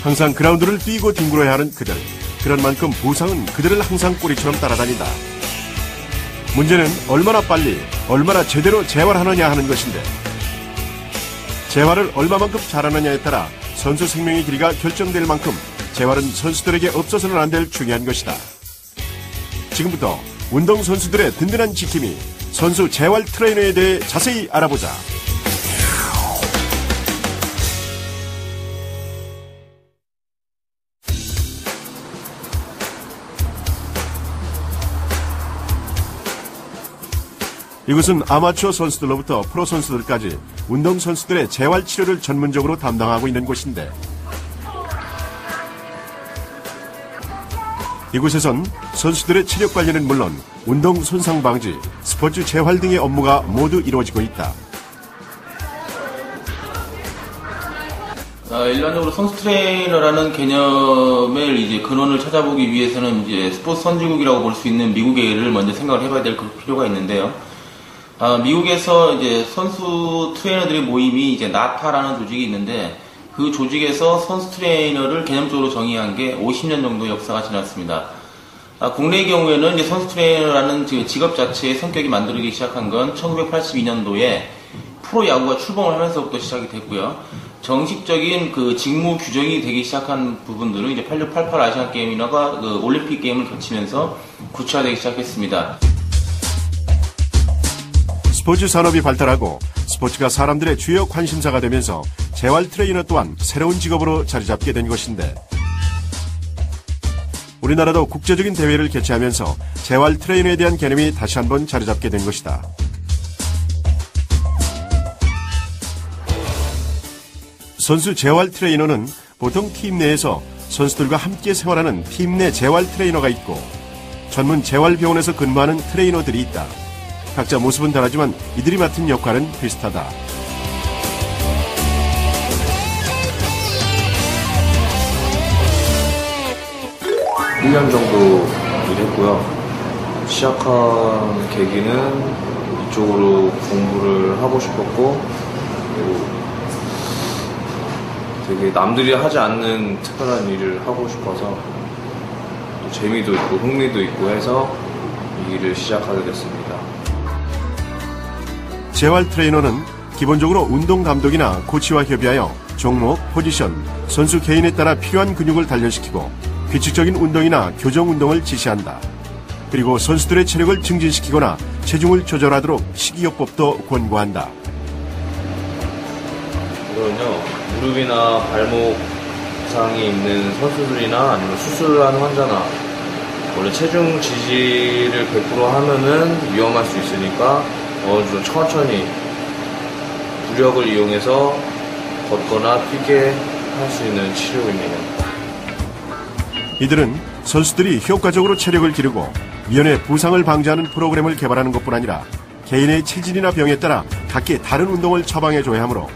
항상 그라운드를 뛰고 뒹굴어야 하는 그들. 그런 만큼 부상은 그들을 항상 꼬리처럼 따라다닌다. 문제는 얼마나 빨리, 얼마나 제대로 재활하느냐 하는 것인데, 재활을 얼마만큼 잘하느냐에 따라 선수 생명의 길이가 결정될 만큼 재활은 선수들에게 없어서는 안 될 중요한 것이다. 지금부터 운동선수들의 든든한 지킴이, 선수 재활 트레이너에 대해 자세히 알아보자. 이곳은 아마추어 선수들로부터 프로 선수들까지 운동선수들의 재활치료를 전문적으로 담당하고 있는 곳인데, 이곳에선 선수들의 체력 관리는 물론 운동 손상 방지, 스포츠 재활 등의 업무가 모두 이루어지고 있다. 일반적으로 선수 트레이너라는 개념을 이제 근원을 찾아보기 위해서는 이제 스포츠 선진국이라고 볼 수 있는 미국의 예를 먼저 생각을 해봐야 될 필요가 있는데요. 미국에서 이제 선수 트레이너들의 모임이 이제 나타라는 조직이 있는데, 그 조직에서 선수 트레이너를 개념적으로 정의한 게 50년 정도 역사가 지났습니다. 국내의 경우에는 이제 선수 트레이너라는 직업 자체의 성격이 만들어지기 시작한 건 1982년도에 프로야구가 출범을 하면서부터 시작이 됐고요. 정식적인 그 직무 규정이 되기 시작한 부분들은 이제 8688 아시안 게임이나 그 올림픽 게임을 거치면서 구체화되기 시작했습니다. 스포츠 산업이 발달하고 스포츠가 사람들의 주요 관심사가 되면서 재활 트레이너 또한 새로운 직업으로 자리 잡게 된 것인데, 우리나라도 국제적인 대회를 개최하면서 재활 트레이너에 대한 개념이 다시 한번 자리 잡게 된 것이다. 선수 재활 트레이너는 보통 팀 내에서 선수들과 함께 생활하는 팀 내 재활 트레이너가 있고, 전문 재활병원에서 근무하는 트레이너들이 있다. 각자 모습은 다르지만 이들이 맡은 역할은 비슷하다. 1년 정도 일했고요. 시작한 계기는 이쪽으로 공부를 하고 싶었고, 그리고 되게 남들이 하지 않는 특별한 일을 하고 싶어서 또 재미도 있고 흥미도 있고 해서 이 일을 시작하게 됐습니다. 재활 트레이너는 기본적으로 운동 감독이나 코치와 협의하여 종목, 포지션, 선수 개인에 따라 필요한 근육을 단련시키고 규칙적인 운동이나 교정 운동을 지시한다. 그리고 선수들의 체력을 증진시키거나 체중을 조절하도록 식이요법도 권고한다. 이거는요, 무릎이나 발목 부상이 있는 선수들이나 아니면 수술을 하는 환자나 원래 체중 지지를 100% 하면은 위험할 수 있으니까 어느 정도 천천히 부력을 이용해서 걷거나 뛰게 할 수 있는 치료입니다. 이들은 선수들이 효과적으로 체력을 기르고 미연에 부상을 방지하는 프로그램을 개발하는 것뿐 아니라 개인의 체질이나 병에 따라 각기 다른 운동을 처방해줘야 하므로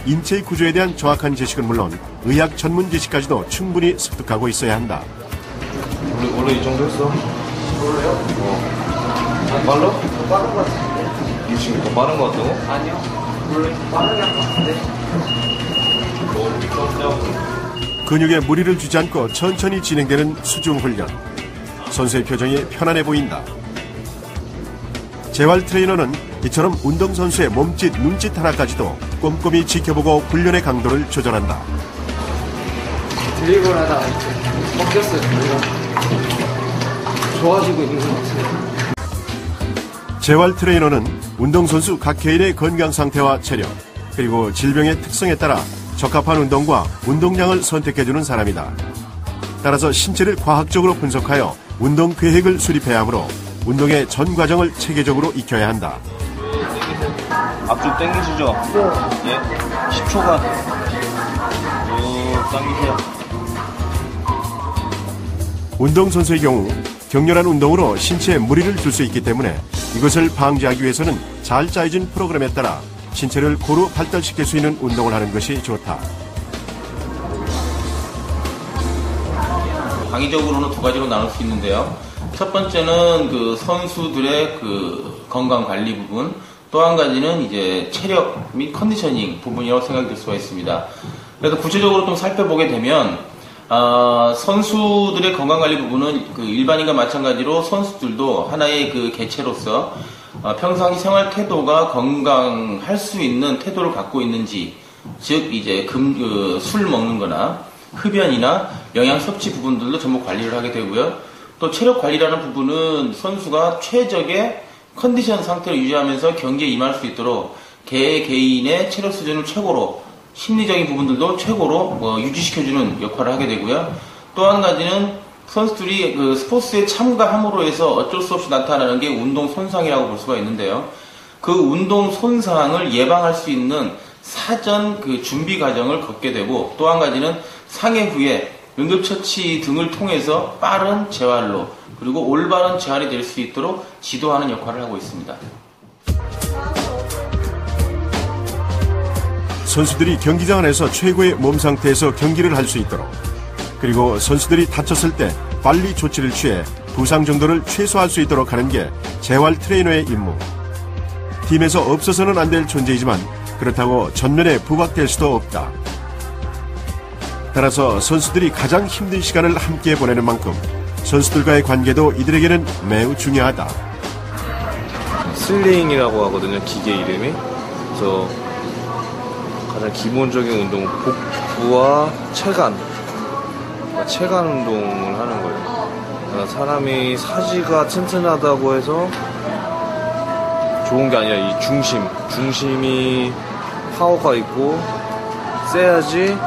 인체의 구조에 대한 정확한 지식은 물론 의학 전문 지식까지도 충분히 습득하고 있어야 한다. 원래 이 정도 했어? 원래요? 빨라? 더 빠른 것 같은데? 지금 더 빠른 것 같다고? 아니요. 원래 빠르게 한 것 같은데. 근육에 무리를 주지 않고 천천히 진행되는 수중 훈련. 선수의 표정이 편안해 보인다. 재활 트레이너는 이처럼 운동선수의 몸짓, 눈짓 하나까지도 꼼꼼히 지켜보고 훈련의 강도를 조절한다. 드리블 하다가 꺾였어요. 좋아지고 있는 것 같아요. 재활 트레이너는 운동선수 각 개인의 건강 상태와 체력, 그리고 질병의 특성에 따라 적합한 운동과 운동량을 선택해주는 사람이다. 따라서 신체를 과학적으로 분석하여 운동 계획을 수립해야 하므로 운동의 전 과정을 체계적으로 익혀야 한다. 앞쪽 당기시죠? 네. 예. 10초간 쭉 당기세요. 운동선수의 경우 격렬한 운동으로 신체에 무리를 줄 수 있기 때문에 이것을 방지하기 위해서는 잘 짜여진 프로그램에 따라 신체를 고루 발달시킬 수 있는 운동을 하는 것이 좋다. 강의적으로는 두 가지로 나눌 수 있는데요. 첫 번째는 그 선수들의 그 건강 관리 부분, 또 한 가지는 이제 체력 및 컨디셔닝 부분이라고 생각될 수가 있습니다. 그래서 구체적으로 좀 살펴보게 되면 선수들의 건강관리 부분은 그 일반인과 마찬가지로 선수들도 하나의 그 개체로서 평상시 생활 태도가 건강할 수 있는 태도를 갖고 있는지, 즉 이제 술 먹는 거나 흡연이나 영양 섭취 부분들도 전부 관리를 하게 되고요. 또 체력 관리라는 부분은 선수가 최적의 컨디션 상태를 유지하면서 경기에 임할 수 있도록 개인의 체력 수준을 최고로, 심리적인 부분들도 최고로 유지시켜주는 역할을 하게 되고요. 또 한 가지는 선수들이 그 스포츠에 참가함으로 해서 어쩔 수 없이 나타나는 게 운동 손상이라고 볼 수가 있는데요. 그 운동 손상을 예방할 수 있는 사전 그 준비 과정을 걷게 되고, 또 한 가지는 상해 후에 응급처치 등을 통해서 빠른 재활로, 그리고 올바른 재활이 될 수 있도록 지도하는 역할을 하고 있습니다. 선수들이 경기장 안에서 최고의 몸 상태에서 경기를 할 수 있도록, 그리고 선수들이 다쳤을 때 빨리 조치를 취해 부상 정도를 최소화할 수 있도록 하는 게 재활 트레이너의 임무. 팀에서 없어서는 안 될 존재이지만 그렇다고 전면에 부각될 수도 없다. 따라서 선수들이 가장 힘든 시간을 함께 보내는 만큼 선수들과의 관계도 이들에게는 매우 중요하다. 슬링이라고 하거든요, 기계 이름이. 그래서 가장 기본적인 운동은 복부와 체간 운동을 하는 거예요. 그러니까 사람이 사지가 튼튼하다고 해서 좋은 게 아니라 이 중심이 파워가 있고 세야지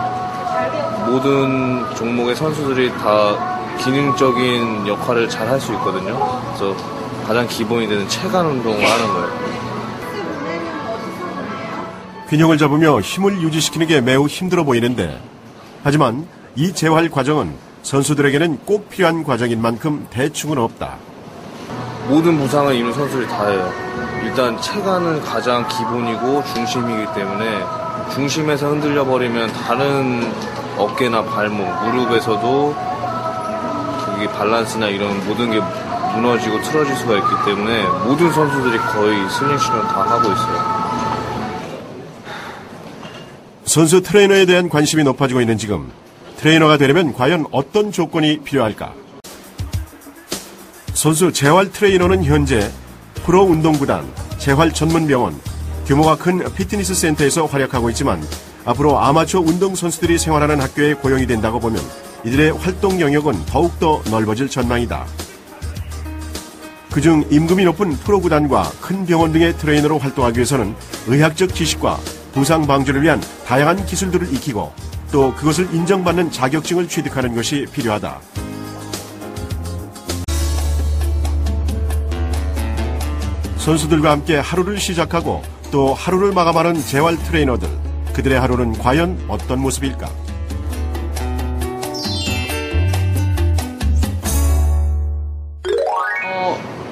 모든 종목의 선수들이 다 기능적인 역할을 잘 할 수 있거든요. 그래서 가장 기본이 되는 체간 운동을 하는 거예요. 균형을 잡으며 힘을 유지시키는 게 매우 힘들어 보이는데, 하지만 이 재활 과정은 선수들에게는 꼭 필요한 과정인 만큼 대충은 없다. 모든 부상을 입는 선수들이 다 해요. 일단 체간은 가장 기본이고 중심이기 때문에 중심에서 흔들려 버리면 다른 어깨나 발목, 무릎에서도 그게 밸런스나 이런 모든 게 무너지고 틀어질 수가 있기 때문에 모든 선수들이 거의 슬링시는 다 하고 있어요. 선수 트레이너에 대한 관심이 높아지고 있는 지금, 트레이너가 되려면 과연 어떤 조건이 필요할까? 선수 재활 트레이너는 현재 프로 운동구단, 재활 전문병원, 규모가 큰 피트니스 센터에서 활약하고 있지만 앞으로 아마추어 운동선수들이 생활하는 학교에 고용이 된다고 보면 이들의 활동 영역은 더욱더 넓어질 전망이다. 그중 임금이 높은 프로구단과 큰 병원 등의 트레이너로 활동하기 위해서는 의학적 지식과 부상 방지를 위한 다양한 기술들을 익히고 또 그것을 인정받는 자격증을 취득하는 것이 필요하다. 선수들과 함께 하루를 시작하고 또 하루를 마감하는 재활 트레이너들, 그들의 하루는 과연 어떤 모습일까?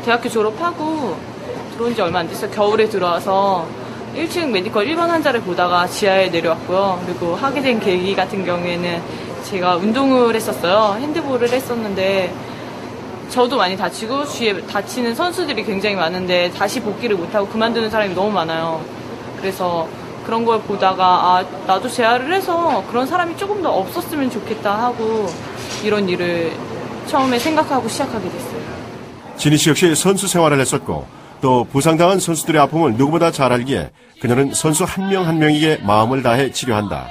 대학교 졸업하고 들어온 지 얼마 안 됐어요. 겨울에 들어와서 1층 메디컬 1번 환자를 보다가 지하에 내려왔고요. 그리고 하게 된 계기 같은 경우에는 제가 운동을 했었어요. 핸드볼을 했었는데 저도 많이 다치고 주위에 다치는 선수들이 굉장히 많은데 다시 복귀를 못하고 그만두는 사람이 너무 많아요. 그래서 그런 걸 보다가 나도 재활을 해서 그런 사람이 조금 더 없었으면 좋겠다 하고 이런 일을 처음에 생각하고 시작하게 됐어요. 진희 씨 역시 선수 생활을 했었고 또 부상당한 선수들의 아픔을 누구보다 잘 알기에 그녀는 선수 한 명 한 명에게 마음을 다해 치료한다.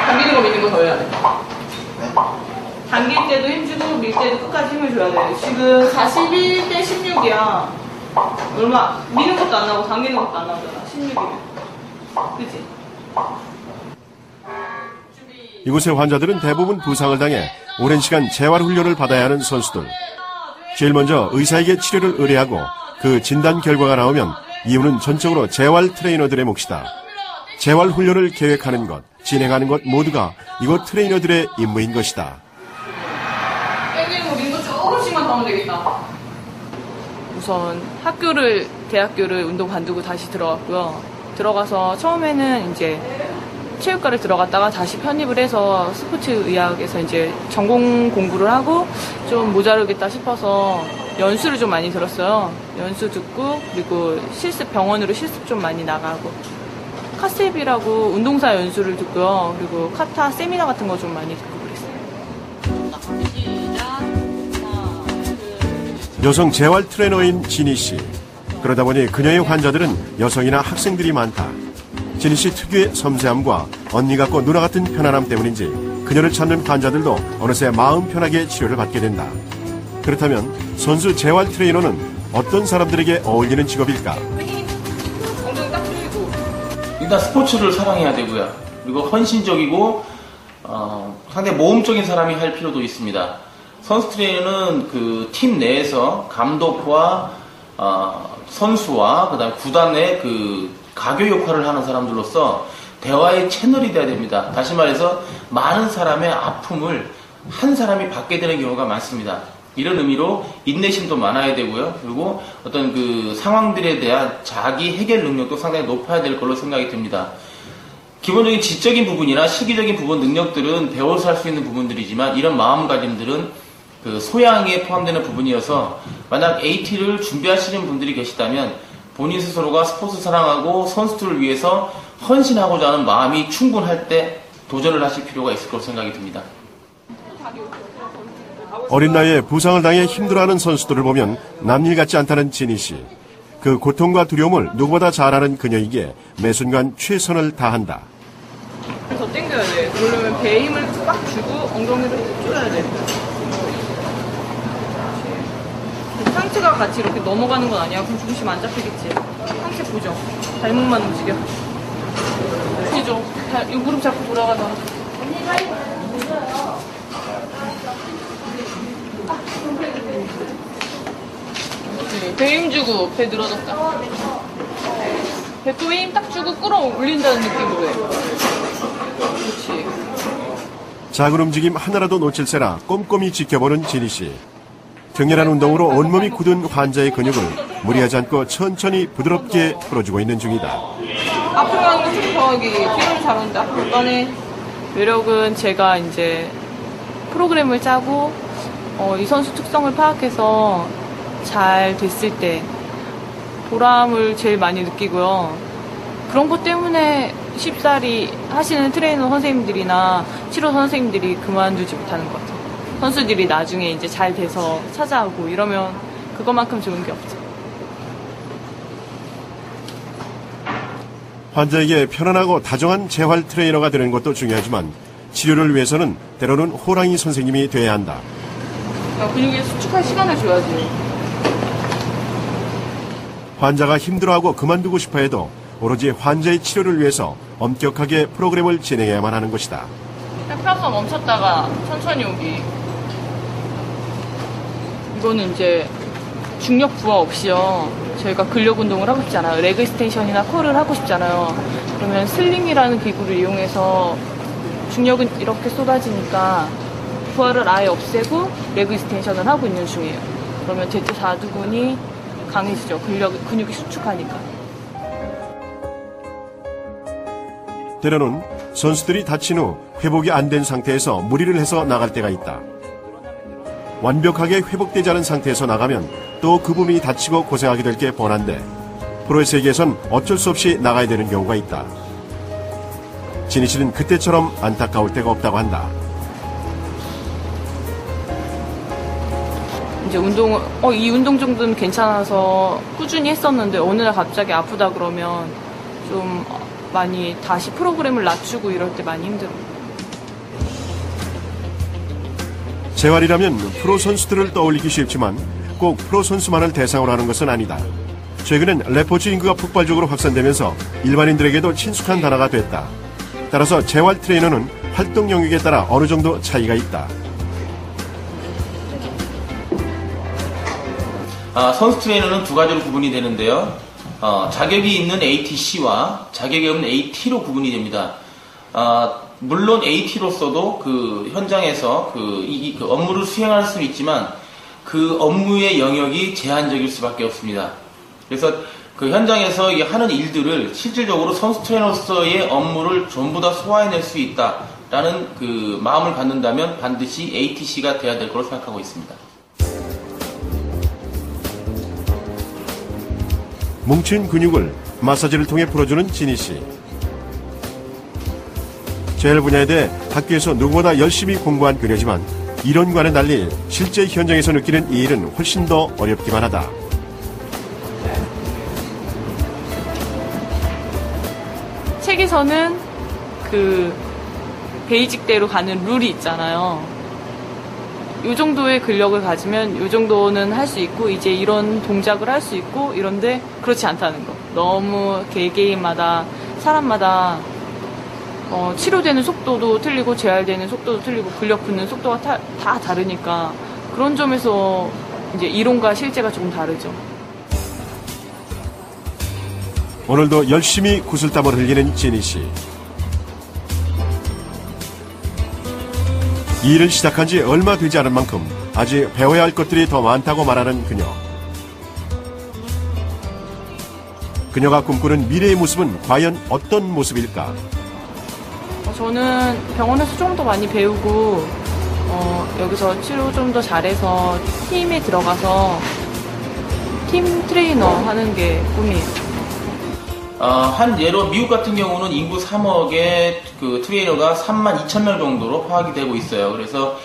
당기는 거 미는 거 더 해야 돼. 당길 때도 힘주고 밀 때도 끝까지 힘을 줘야 돼. 지금 41대 16이야. 얼마 미는 것도 안 나오고 당기는 것도 안 나오잖아. 16이면. 그치? 이곳의 환자들은 대부분 부상을 당해 오랜 시간 재활 훈련을 받아야 하는 선수들. 제일 먼저 의사에게 치료를 의뢰하고 그 진단 결과가 나오면 이유는 전적으로 재활 트레이너들의 몫이다. 재활 훈련을 계획하는 것, 진행하는 것 모두가 이곳 트레이너들의 임무인 것이다. 땡기는 거 민거 조금씩만 더 하면 되겠다. 우선 대학교를 운동 관두고 다시 들어갔고요. 들어가서 처음에는 이제 체육과를 들어갔다가 다시 편입을 해서 스포츠 의학에서 이제 전공 공부를 하고 좀 모자르겠다 싶어서 연수를 좀 많이 들었어요. 연수 듣고 그리고 병원으로 실습 좀 많이 나가고 카셉이라고 운동사 연수를 듣고요. 그리고 카타 세미나 같은 거 좀 많이 듣고 그랬어요. 여성 재활 트레이너인 진희 씨. 그러다 보니 그녀의 환자들은 여성이나 학생들이 많다. 진희 씨 특유의 섬세함과 언니 같고 누나 같은 편안함 때문인지 그녀를 찾는 환자들도 어느새 마음 편하게 치료를 받게 된다. 그렇다면 선수 재활 트레이너는 어떤 사람들에게 어울리는 직업일까? 엉덩이 딱 풀리고. 일단 스포츠를 사랑해야 되고요. 그리고 헌신적이고 상당히 모험적인 사람이 할 필요도 있습니다. 선수 트레이너는 그 팀 내에서 감독과 선수와 그다음 구단의 그 가교 역할을 하는 사람들로서 대화의 채널이 돼야 됩니다. 다시 말해서 많은 사람의 아픔을 한 사람이 받게 되는 경우가 많습니다. 이런 의미로 인내심도 많아야 되고요. 그리고 어떤 그 상황들에 대한 자기 해결 능력도 상당히 높아야 될 걸로 생각이 듭니다. 기본적인 지적인 부분이나 실기적인 부분 능력들은 배워서 할 수 있는 부분들이지만 이런 마음가짐들은 그 소양에 포함되는 부분이어서 만약 AT를 준비하시는 분들이 계시다면 본인 스스로가 스포츠 사랑하고 선수들을 위해서 헌신하고자 하는 마음이 충분할 때 도전을 하실 필요가 있을 거로 생각이 듭니다. 어린 나이에 부상을 당해 힘들어하는 선수들을 보면 남일 같지 않다는 진희 씨. 그 고통과 두려움을 누구보다 잘 아는 그녀에게 매순간 최선을 다한다. 더 당겨야 돼. 그러려면 배에 힘을 꽉 주고 엉덩이를 쪼여야 돼. 상체가 같이 이렇게 넘어가는 건 아니야. 그럼 중심 안 잡히겠지. 상체 보죠. 발목만 움직여. 보이죠? 이 무릎 잡고 돌아가자. 배 힘 주고 배 늘어졌다. 배꼽에 힘 딱 주고 끌어올린다는 느낌으로 해. 그렇지. 작은 움직임 하나라도 놓칠세라 꼼꼼히 지켜보는 진희 씨. 격렬한 운동으로 온몸이 굳은 환자의 근육을 무리하지 않고 천천히 부드럽게 풀어주고 있는 중이다. 앞으로 가는 거 좀 더 여기 피로를 잘 온다. 이번에 매력은 제가 이제 프로그램을 짜고 이 선수 특성을 파악해서 잘 됐을 때 보람을 제일 많이 느끼고요. 그런 것 때문에 쉽사리 하시는 트레이너 선생님들이나 치료 선생님들이 그만두지 못하는 것 같아요. 선수들이 나중에 이제 잘 돼서 찾아오고 이러면 그것만큼 좋은 게 없죠. 환자에게 편안하고 다정한 재활 트레이너가 되는 것도 중요하지만 치료를 위해서는 때로는 호랑이 선생님이 돼야 한다. 근육에 수축할 시간을 줘야지. 환자가 힘들어하고 그만두고 싶어해도 오로지 환자의 치료를 위해서 엄격하게 프로그램을 진행해야만 하는 것이다. 펴서 멈췄다가 천천히 오기. 이거는 이제 중력 부하 없이요. 저희가 근력 운동을 하고 싶잖아요. 레그 스테이션이나 컬을 하고 싶잖아요. 그러면 슬링이라는 기구를 이용해서 중력은 이렇게 쏟아지니까 부하를 아예 없애고 레그 스테이션을 하고 있는 중이에요. 그러면 대퇴사두근이 강해지죠. 근육이 수축하니까. 때로는 선수들이 다친 후 회복이 안 된 상태에서 무리를 해서 나갈 때가 있다. 완벽하게 회복되지 않은 상태에서 나가면 또 그 부분이 다치고 고생하게 될 게 뻔한데 프로의 세계에선 어쩔 수 없이 나가야 되는 경우가 있다. 진희 씨는 그때처럼 안타까울 때가 없다고 한다. 이제 이 운동 정도는 괜찮아서 꾸준히 했었는데 어느 날 갑자기 아프다 그러면 좀 많이 다시 프로그램을 낮추고 이럴 때 많이 힘들어요. 재활이라면 프로 선수들을 떠올리기 쉽지만 꼭 프로 선수만을 대상으로 하는 것은 아니다. 최근엔 레포츠 인구가 폭발적으로 확산되면서 일반인들에게도 친숙한 단어가 됐다. 따라서 재활 트레이너는 활동 영역에 따라 어느 정도 차이가 있다. 선수 트레이너는 두 가지로 구분이 되는데요. 자격이 있는 ATC와 자격이 없는 AT로 구분이 됩니다. 물론 AT로서도 그 현장에서 그 업무를 수행할 수는 있지만 그 업무의 영역이 제한적일 수밖에 없습니다. 그래서 그 현장에서 하는 일들을 실질적으로 선수 트레이너로서의 업무를 전부 다 소화해낼 수 있다라는 그 마음을 갖는다면 반드시 ATC가 돼야 될 거로 생각하고 있습니다. 뭉친 근육을 마사지를 통해 풀어주는 지니 씨. 재활 분야에 대해 학교에서 누구보다 열심히 공부한 그녀지만 이론과는 달리 실제 현장에서 느끼는 이 일은 훨씬 더 어렵기만 하다. 책에서는 그 베이직대로 가는 룰이 있잖아요. 이 정도의 근력을 가지면 이 정도는 할 수 있고 이제 이런 동작을 할 수 있고 이런데 그렇지 않다는 거. 너무 개개인마다 사람마다 치료되는 속도도 틀리고 재활되는 속도도 틀리고 근력 붙는 속도가 다 다르니까 그런 점에서 이제 이론과 실제가 조금 다르죠. 오늘도 열심히 구슬땀을 흘리는 지니 씨. 이 일을 시작한 지 얼마 되지 않은 만큼 아직 배워야 할 것들이 더 많다고 말하는 그녀. 그녀가 꿈꾸는 미래의 모습은 과연 어떤 모습일까? 저는 병원에서 좀 더 많이 배우고 여기서 치료 좀 더 잘해서 팀에 들어가서 팀 트레이너 하는 게 꿈이에요. 한 예로 미국 같은 경우는 인구 3억의 그 트레이너가 32,000명 정도로 파악이 되고 있어요. 그래서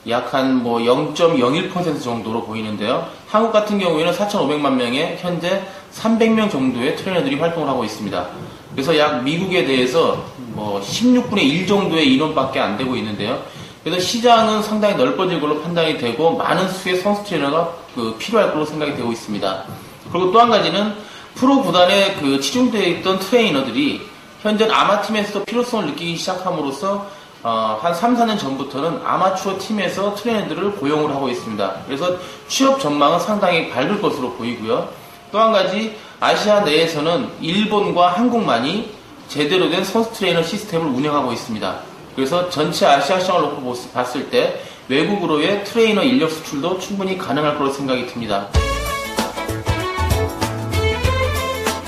약 한 0.01% 정도로 보이는데요. 한국 같은 경우에는 4,500만 명에 현재 300명 정도의 트레이너들이 활동을 하고 있습니다. 그래서 약 미국에 대해서 16분의 1 정도의 인원밖에 안 되고 있는데요. 그래서 시장은 상당히 넓어질 걸로 판단이 되고 많은 수의 선수 트레이너가 필요할 걸로 생각이 되고 있습니다. 그리고 또 한 가지는 프로 구단에 치중되어 있던 트레이너들이 현재 아마팀에서도 필요성을 느끼기 시작함으로써 한 3, 4년 전부터는 아마추어 팀에서 트레이너들을 고용을 하고 있습니다. 그래서 취업 전망은 상당히 밝을 것으로 보이고요. 또 한 가지 아시아 내에서는 일본과 한국만이 제대로 된 선수 트레이너 시스템을 운영하고 있습니다. 그래서 전체 아시아 시장을 놓고 봤을 때 외국으로의 트레이너 인력 수출도 충분히 가능할 거로 생각이 듭니다.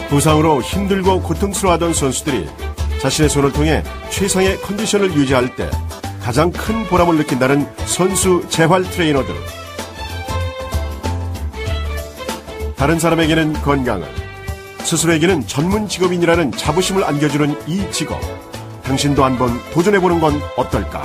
부상으로 힘들고 고통스러워하던 선수들이 자신의 손을 통해 최상의 컨디션을 유지할 때 가장 큰 보람을 느낀다는 선수 재활 트레이너들. 다른 사람에게는 건강을, 스스로에게는 전문 직업인이라는 자부심을 안겨주는 이 직업. 당신도 한번 도전해보는 건 어떨까?